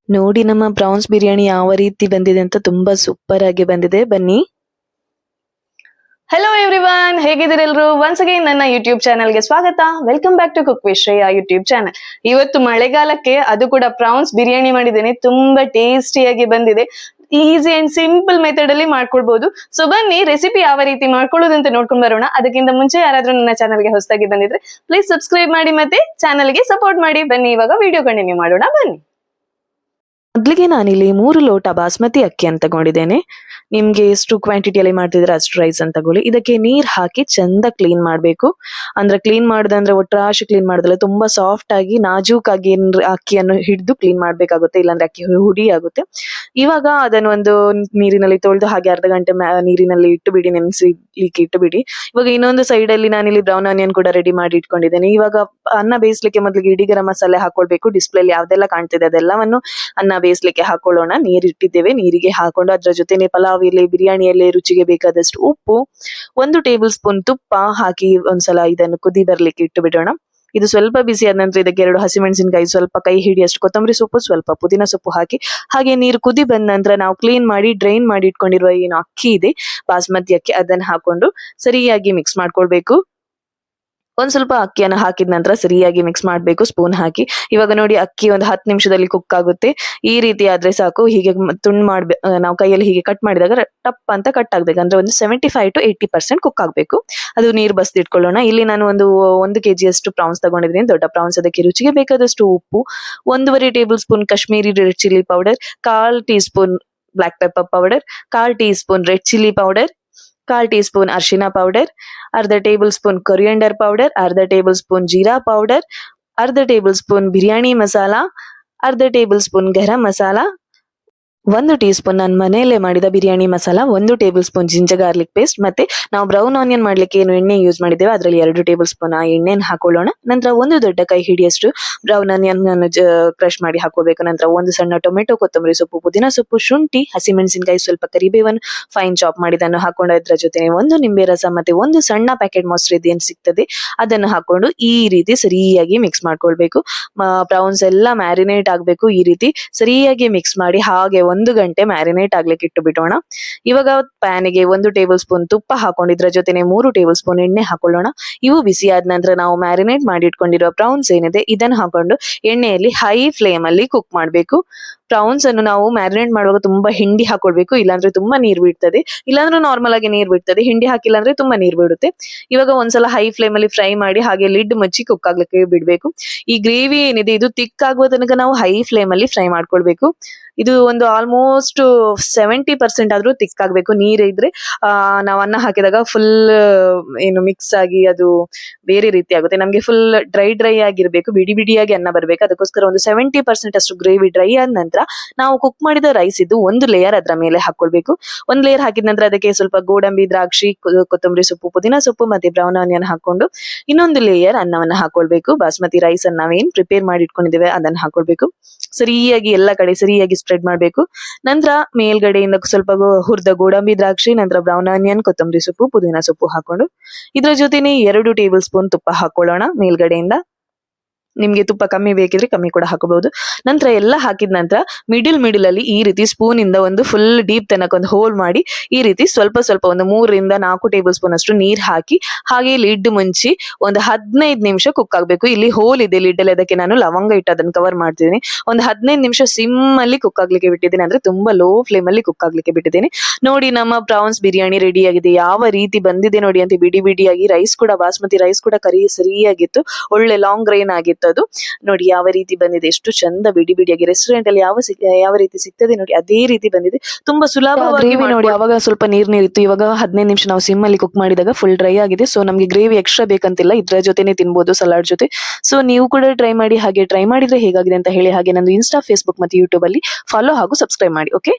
ನೋಡಿ ನಮ್ಮ ಪ್ರಾನ್ಸ್ ಬಿರಿಯಾನಿ ಯಾವ ರೀತಿ ಬಂದಿದೆ ಅಂತ ತುಂಬಾ ಸೂಪರ್ ಆಗಿ ಬಂದಿದೆ. ಬನ್ನಿ. ಹಲೋ ಎವ್ರಿವನ್, ಹೇಗಿದ್ದೀರಾ ಎಲ್ರು? ಒನ್ಸ್ ಅಗೈನ್ ನನ್ನ ಯೂಟ್ಯೂಬ್ ಚಾನಲ್ಗೆ ಸ್ವಾಗತ. Welcome back to cook with Shreya YouTube channel. ಇವತ್ತು ಮಳೆಗಾಲಕ್ಕೆ ಅದು ಕೂಡ ಪ್ರಾನ್ಸ್ ಬಿರಿಯಾನಿ ಮಾಡಿದ್ದೇನೆ. ತುಂಬಾ ಟೇಸ್ಟಿಯಾಗಿ ಬಂದಿದೆ. ಈಸಿ ಅಂಡ್ ಸಿಂಪಲ್ ಮೆಥಡ್ ಅಲ್ಲಿ ಮಾಡ್ಕೊಳ್ಬಹುದು. ಸೊ ಬನ್ನಿ ರೆಸಿಪಿ ಯಾವ ರೀತಿ ಮಾಡ್ಕೊಳ್ಳೋದು ಅಂತ ನೋಡ್ಕೊಂಡ್ ಬರೋಣ. ಅದಕ್ಕಿಂತ ಮುಂಚೆ ಯಾರಾದ್ರೂ ನನ್ನ ಚಾನಲ್ಗೆ ಹೊಸದಾಗಿ ಬಂದಿದ್ರೆ ಪ್ಲೀಸ್ ಸಬ್ಸ್ಕ್ರೈಬ್ ಮಾಡಿ ಮತ್ತೆ ಚಾನಲ್ಗೆ ಸಪೋರ್ಟ್ ಮಾಡಿ. ಬನ್ನಿ ಇವಾಗ ವಿಡಿಯೋ ಕಂಟಿನ್ಯೂ ಮಾಡೋಣ. ಬನ್ನಿ. ಮೊದಲಿಗೆ ನಾನಿಲ್ಲಿ 3 ಲೋಟ ಬಾಸ್ಮತಿ ಅಕ್ಕಿ ಅಂತ ತಗೊಂಡಿದ್ದೇನೆ. ನಿಮ್ಗೆ ಎಷ್ಟು ಕ್ವಾಂಟಿಟಿಯಲ್ಲಿ ಮಾಡ್ತಿದ್ರೆ ಅಷ್ಟು ರೈಸ್ ಅಂತ ತಗೊಳ್ಳಿ. ಇದಕ್ಕೆ ನೀರ್ ಹಾಕಿ ಚಂದ ಕ್ಲೀನ್ ಮಾಡ್ಬೇಕು. ಅಂದ್ರೆ ಕ್ಲೀನ್ ಮಾಡೋದಂದ್ರೆ ಒಟ್ರಾಶಿ ಕ್ಲೀನ್ ಮಾಡೋದಲ್ಲ, ತುಂಬಾ ಸಾಫ್ಟ್ ಆಗಿ ನಾಜೂಕಾಗಿ ಅಕ್ಕಿಯನ್ನು ಹಿಡಿದು ಕ್ಲೀನ್ ಮಾಡ್ಬೇಕಾಗುತ್ತೆ, ಇಲ್ಲಾಂದ್ರೆ ಅಕ್ಕಿ ಹುಡಿ ಆಗುತ್ತೆ. ಇವಾಗ ಅದನ್ನು ಒಂದು ನೀರಿನಲ್ಲಿ ತೊಳೆದು ಹಾಗೆ ಅರ್ಧ ಗಂಟೆ ನೀರಿನಲ್ಲಿ ಇಟ್ಟು ಬಿಡಿ, ನೆನೆಸ್ಲಿಕ್ಕೆ ಇಟ್ಟು ಬಿಡಿ. ಇವಾಗ ಇನ್ನೊಂದು ಸೈಡ್ ಅಲ್ಲಿ ನಾನಿಲ್ಲಿ ಬ್ರೌನ್ ಆನಿಯನ್ ಕೂಡ ರೆಡಿ ಮಾಡಿ ಇಟ್ಕೊಂಡಿದ್ದೇನೆ. ಇವಾಗ ಅನ್ನ ಬೇಯಿಸ್ಲಿಕ್ಕೆ ಮೊದಲಿಗೆ ಇಡೀ ಗರಂ ಮಸಾಲೆ ಹಾಕೊಳ್ಬೇಕು. ಡಿಸ್ಪ್ಲೇ ಯಾವ್ದೆಲ್ಲ ಕಾಣ್ತಿದೆ ಅದೆಲ್ಲವನ್ನು ಅನ್ನ ಬೇಯಿಸ್ಲಿಕ್ಕೆ ಹಾಕೊಳ್ಳೋಣ. ನೀರ್ ಇಟ್ಟಿದ್ದೇವೆ, ನೀರಿಗೆ ಹಾಕೊಂಡು ಅದ್ರ ಜೊತೆನೆ ಪಲಾವ್ ಎಲೆ, ಬಿರಿಯಾನಿ ಎಲೆ, ರುಚಿಗೆ ಬೇಕಾದಷ್ಟು ಉಪ್ಪು, 1 ಟೇಬಲ್ ಸ್ಪೂನ್ ತುಪ್ಪ ಹಾಕಿ ಒಂದ್ಸಲ ಇದನ್ನು ಕುದಿ ಬರ್ಲಿಕ್ಕೆ ಇಟ್ಟು ಬಿಡೋಣ. ಇದು ಸ್ವಲ್ಪ ಬಿಸಿ ಆದ ನಂತರ ಇದಕ್ಕೆ 2 ಹಸಿಮೆಣಸಿನಕಾಯಿ, ಸ್ವಲ್ಪ ಕೈ ಹಿಡಿಯಷ್ಟು ಕೊತ್ತಂಬರಿ ಸೊಪ್ಪು, ಸ್ವಲ್ಪ ಪುದೀನ ಸೊಪ್ಪು ಹಾಕಿ ಹಾಗೆ ನೀರು ಕುದಿ ಬಂದ ನಂತರ ನಾವು ಕ್ಲೀನ್ ಮಾಡಿ ಡ್ರೈನ್ ಮಾಡಿ ಇಟ್ಕೊಂಡಿರುವ ಏನು ಅಕ್ಕಿ ಇದೆ ಬಾಸ್ಮತಿ ಅಕ್ಕಿ, ಅದನ್ನ ಹಾಕೊಂಡು ಸರಿಯಾಗಿ ಮಿಕ್ಸ್ ಮಾಡ್ಕೊಳ್ಬೇಕು. ಒಂದ್ ಸ್ವಲ್ಪ ಅಕ್ಕಿಯನ್ನು ಹಾಕಿದ ನಂತರ ಸರಿಯಾಗಿ ಮಿಕ್ಸ್ ಮಾಡ್ಬೇಕು ಸ್ಪೂನ್ ಹಾಕಿ. ಇವಾಗ ನೋಡಿ ಅಕ್ಕಿ ಒಂದು 10 ನಿಮಿಷದಲ್ಲಿ ಕುಕ್ ಆಗುತ್ತೆ. ಈ ರೀತಿ ಆದ್ರೆ ಸಾಕು. ಹೀಗೆ ತುಂಡು ನಾವು ಕೈಯಲ್ಲಿ ಹೀಗೆ ಕಟ್ ಮಾಡಿದಾಗ ಟಪ್ ಅಂತ ಕಟ್ ಆಗ್ಬೇಕು. ಅಂದ್ರೆ ಒಂದು 75 to 80% ಕುಕ್ ಆಗ್ಬೇಕು. ಅದು ನೀರು ಬಸ್ದಿಟ್ಕೊಳ್ಳೋಣ. ಇಲ್ಲಿ ನಾನು ಒಂದು 1 kg ಅಷ್ಟು ಪ್ರಾನ್ಸ್ ತಗೊಂಡಿದ್ದೀನಿ, ದೊಡ್ಡ ಪ್ರಾನ್ಸ್. ಅದಕ್ಕೆ ರುಚಿಗೆ ಬೇಕಾದಷ್ಟು ಉಪ್ಪು, 1.5 tablespoon Kashmiri red chilli powder, 1/4 teaspoon black pepper powder, 1/4 teaspoon red chilli powder, 1/4 teaspoon ಅರಿಶಿನ ಪೌಡರ್, ಅರ್ಧ ಟೇಬಲ್ ಸ್ಪೂನ್ ಕೊರಿಯಂಡರ್ ಪೌಡರ್, ಅರ್ಧ ಟೇಬಲ್ ಸ್ಪೂನ್ ಜೀರಾ ಪೌಡರ್, ಅರ್ಧ ಟೇಬಲ್ ಸ್ಪೂನ್ ಬಿರಿಯಾನಿ ಮಸಾಲ, ಅರ್ಧ tablespoon garam masala, 1 teaspoon ನಾನು ಮನೆಯಲ್ಲೇ ಮಾಡಿದ biryani masala, 1 tablespoon ginger garlic paste. ಮತ್ತೆ ನಾವು ಬ್ರೌನ್ ಆನಿಯನ್ ಮಾಡ್ಲಿಕ್ಕೆ ಏನು ಎಣ್ಣೆ ಯೂಸ್ ಮಾಡಿದ್ದೇವೆ ಅದರಲ್ಲಿ 2 ಟೇಬಲ್ ಸ್ಪೂನ್ ಆ ಎಣ್ಣೆನ ಹಾಕೊಳ್ಳೋಣ. ನಂತರ 1 ದೊಡ್ಡ ಕೈ ಹಿಡಿಯಷ್ಟು ಬ್ರೌನ್ ಆನಿಯನ್ ಕ್ರಶ್ ಮಾಡಿ ಹಾಕೋಬೇಕು. ನಂತರ 1 ಸಣ್ಣ ಟೊಮೆಟೊ, ಕೊತ್ತಂಬರಿ ಸೊಪ್ಪು, ಪುದೀನ ಸೊಪ್ಪು, ಶುಂಠಿ, ಹಸಿಮೆಣಸಿನಕಾಯಿ, ಸ್ವಲ್ಪ ಕರಿಬೇವನ್ನು ಫೈನ್ ಚಾಪ್ ಮಾಡಿದನ್ನು ಹಾಕೊಂಡು ಅದರ ಜೊತೆ 1 ನಿಂಬೆ ರಸ ಮತ್ತೆ 1 ಸಣ್ಣ ಪ್ಯಾಕೆಟ್ ಮೊಸರು ಇದೇನು ಸಿಗ್ತದೆ ಅದನ್ನು ಹಾಕೊಂಡು ಈ ರೀತಿ ಸರಿಯಾಗಿ ಮಿಕ್ಸ್ ಮಾಡ್ಕೊಳ್ಬೇಕು. ಪ್ರಾನ್ಸ್ ಎಲ್ಲ ಮ್ಯಾರಿನೇಟ್ ಆಗ್ಬೇಕು. ಈ ರೀತಿ ಸರಿಯಾಗಿ ಮಿಕ್ಸ್ ಮಾಡಿ ಹಾಗೆ 1 ಗಂಟೆ ಮ್ಯಾರಿನೇಟ್ ಆಗ್ಲಿಕ್ಕೆ ಇಟ್ಟು ಬಿಡೋಣ. ಇವಾಗ ಪ್ಯಾನಿಗೆ 1 ಟೇಬಲ್ ಸ್ಪೂನ್ ತುಪ್ಪ ಹಾಕೊಂಡಿದ್ರ ಜೊತೆನೆ 3 ಟೇಬಲ್ ಸ್ಪೂನ್ ಎಣ್ಣೆ ಹಾಕೊಳ್ಳೋಣ. ಇವು ಬಿಸಿ ಆದ ನಂತರ ನಾವು ಮ್ಯಾರಿನೇಟ್ ಮಾಡಿ ಇಟ್ಕೊಂಡಿರೋ ಪ್ರಾನ್ಸ್ ಏನಿದೆ ಇದನ್ನು ಹಾಕೊಂಡು ಎಣ್ಣೆಯಲ್ಲಿ ಹೈ ಫ್ಲೇಮ್ ಅಲ್ಲಿ ಕುಕ್ ಮಾಡ್ಬೇಕು. ಪ್ರಾನ್ಸ್ ಅನ್ನು ನಾವು ಮ್ಯಾರಿನೇಟ್ ಮಾಡುವಾಗ ತುಂಬಾ ಹಿಂಡಿ ಹಾಕೊಳ್ಬೇಕು, ಇಲ್ಲಾಂದ್ರೆ ತುಂಬಾ ನೀರ್ ಬಿಡ್ತದೆ. ಇಲ್ಲಾಂದ್ರೆ ನಾರ್ಮಲ್ ಆಗಿ ನೀರ್ ಬಿಡ್ತದೆ, ಹಿಂಡಿ ಹಾಕಿಲ್ಲ ಅಂದ್ರೆ ತುಂಬಾ ನೀರ್ ಬಿಡುತ್ತೆ. ಇವಾಗ ಒಂದ್ಸಲ ಹೈ ಫ್ಲೇಮ್ ಅಲ್ಲಿ ಫ್ರೈ ಮಾಡಿ ಹಾಗೆ ಲಿಡ್ ಮುಚ್ಚಿ ಕುಕ್ ಆಗ್ಲಿಕ್ಕೆ ಬಿಡ್ಬೇಕು. ಈ ಗ್ರೇವಿ ಏನಿದೆ ಇದು ತಿಕ್ ಆಗುವ ತನಕ ನಾವು ಹೈ ಫ್ಲೇಮ್ ಅಲ್ಲಿ ಫ್ರೈ ಮಾಡ್ಕೊಳ್ಬೇಕು. ಇದು ಒಂದು ಆಲ್ಮೋಸ್ಟ್ 70% ಆದ್ರೂ ತಿಕ್ ಆಗ್ಬೇಕು. ನೀರ್ ಇದ್ರೆ ನಾವು ಅನ್ನ ಹಾಕಿದಾಗ ಫುಲ್ ಏನು ಮಿಕ್ಸ್ ಆಗಿ ಅದು ಬೇರೆ ರೀತಿ ಆಗುತ್ತೆ. ನಮ್ಗೆ ಫುಲ್ ಡ್ರೈ ಆಗಿರ್ಬೇಕು, ಬಿಡಿ ಬಿಡಿಯಾಗಿ ಅನ್ನ ಬರ್ಬೇಕು. ಅದಕ್ಕೋಸ್ಕರ ಒಂದು 70% ಅಷ್ಟು ಗ್ರೇವಿ ಡ್ರೈ ಆದ ನಂತರ ನಾವು ಕುಕ್ ಮಾಡಿದ ರೈಸ್ ಇದು 1 ಲೇಯರ್ ಅದರ ಮೇಲೆ ಹಾಕೊಳ್ಬೇಕು. 1 ಲೇಯರ್ ಹಾಕಿದ ನಂತರ ಅದಕ್ಕೆ ಸ್ವಲ್ಪ ಗೋಡಂಬಿ, ದ್ರಾಕ್ಷಿ, ಕೊತ್ತಂಬರಿ ಸೊಪ್ಪು, ಪುದೀನ ಸೊಪ್ಪು ಮತ್ತೆ ಬ್ರೌನ್ ಆನಿಯನ್ ಹಾಕೊಂಡು ಇನ್ನೊಂದು ಲೇಯರ್ ಅನ್ನವನ್ನ ಹಾಕೊಳ್ಬೇಕು. ಬಾಸ್ಮತಿ ರೈಸ್ ಅನ್ನ ನಾವೇನ್ ಪ್ರಿಪೇರ್ ಮಾಡಿ ಇಟ್ಕೊಂಡಿದ್ದೇವೆ ಅದನ್ನ ಹಾಕೊಳ್ಬೇಕು. ಸರಿಯಾಗಿ ಎಲ್ಲ ಕಡೆ ಸರಿಯಾಗಿ ಸ್ಪ್ರೆಡ್ ಮಾಡ್ಬೇಕು. ನಂತರ ಮೇಲ್ಗಡೆಯಿಂದ ಸ್ವಲ್ಪ ಹುರಿದ ಗೋಡಂಬಿ, ದ್ರಾಕ್ಷಿ, ನಂತರ ಬ್ರೌನ್ ಆನಿಯನ್, ಕೊತ್ತಂಬರಿ ಸೊಪ್ಪು, ಪುದೀನ ಸೊಪ್ಪು ಹಾಕೊಂಡು ಇದ್ರ ಜೊತೆನೆ 2 ಟೇಬಲ್ ಸ್ಪೂನ್ ತುಪ್ಪ ಹಾಕೊಳ್ಳೋಣ ಮೇಲ್ಗಡೆಯಿಂದ. ನಿಮ್ಗೆ ತುಪ್ಪ ಕಮ್ಮಿ ಬೇಕಿದ್ರೆ ಕಮ್ಮಿ ಕೂಡ ಹಾಕಬಹುದು. ನಂತರ ಎಲ್ಲ ಹಾಕಿದ ನಂತರ ಮಿಡಿಲ್ ಅಲ್ಲಿ ಈ ರೀತಿ ಸ್ಪೂನ್ ಇಂದ ಒಂದು ಫುಲ್ ಡೀಪ್ ತನಕ ಒಂದು ಹೋಲ್ ಮಾಡಿ ಈ ರೀತಿ ಸ್ವಲ್ಪ ಒಂದು 3 ರಿಂದ 4 ಟೇಬಲ್ ಸ್ಪೂನ್ ಅಷ್ಟು ನೀರ್ ಹಾಕಿ ಹಾಗೆ ಲಿಡ್ ಮುಂಚಿ ಒಂದು 15 ನಿಮಿಷ ಕುಕ್ ಆಗ್ಬೇಕು. ಇಲ್ಲಿ ಹೋಲ್ ಇದೆ ಲಿಡ್ ಅಲ್ಲಿ, ಅದಕ್ಕೆ ನಾನು ಲವಂಗ ಇಟ್ಟು ಅದನ್ನ ಕವರ್ ಮಾಡ್ತಿದ್ದೀನಿ. ಒಂದು 15 ನಿಮಿಷ ಸಿಮ್ ಅಲ್ಲಿ ಕುಕ್ ಆಗ್ಲಿಕ್ಕೆ ಬಿಟ್ಟಿದ್ದೀನಿ, ಅಂದ್ರೆ ತುಂಬಾ ಲೋ ಫ್ಲೇಮ್ ಅಲ್ಲಿ ಕುಕ್ ಆಗ್ಲಿಕ್ಕೆ ಬಿಟ್ಟಿದ್ದೀನಿ. ನೋಡಿ ನಮ್ಮ ಪ್ರಾನ್ಸ್ ಬಿರಿಯಾನಿ ರೆಡಿ ಆಗಿದೆ. ಯಾವ ರೀತಿ ಬಂದಿದೆ ನೋಡಿ ಅಂತ, ಬಿಡಿ ಬಿಡಿಯಾಗಿ. ರೈಸ್ ಕೂಡ ಬಾಸ್ಮತಿ ರೈಸ್ ಕೂಡ ಸರಿಯಾಗಿತ್ತು, ಒಳ್ಳೆ ಲಾಂಗ್ ಗ್ರೈನ್ ಆಗಿತ್ತು. ಅದು ನೋಡಿ ಯಾವ ರೀತಿ ಬಂದಿದೆ, ಎಷ್ಟು ಚಂದ ಬಿಡಿ ಬಿಡಿಯಾಗಿ. ರೆಸ್ಟೋರೆಂಟ್ ಅಲ್ಲಿ ಯಾವ ರೀತಿ ಸಿಗ್ತದೆ ನೋಡಿ ಅದೇ ರೀತಿ ಬಂದಿದೆ. ತುಂಬಾ ಸುಲಭವಾಗಿ ನೋಡಿ. ಅವಾಗ ಸ್ವಲ್ಪ ನೀರಿತ್ತು, ಇವಾಗ 15 ನಿಮಿಷ ನಾವು ಸಿಮ್ ಅಲ್ಲಿ ಕುಕ್ ಮಾಡಿದಾಗ ಫುಲ್ ಡ್ರೈ ಆಗಿದೆ. ಸೊ ನಮ್ಗೆ ಗ್ರೇವಿ ಎಕ್ಸ್ಟ್ರಾ ಬೇಕಂತಿಲ್ಲ, ಇದ್ರ ಜೊತೆನೆ ತಿನ್ಬಹುದು ಸಲಾಡ್ ಜೊತೆ. ಸೊ ನೀವು ಕೂಡ ಟ್ರೈ ಮಾಡಿ. ಹಾಗೆ ಟ್ರೈ ಮಾಡಿದ್ರೆ ಹೇಗಾಗಿದೆ ಅಂತ ಹೇಳಿ. ಹಾಗೆ ನಂದು ಇನ್ಸ್ಟಾ, ಫೇಸ್ಬುಕ್ ಮತ್ತೆ ಯೂಟ್ಯೂಬ್ ಅಲ್ಲಿ ಫಾಲೋ ಹಾಗೂ ಸಬ್ಸ್ಕ್ರೈಬ್ ಮಾಡಿ. ಓಕೆ.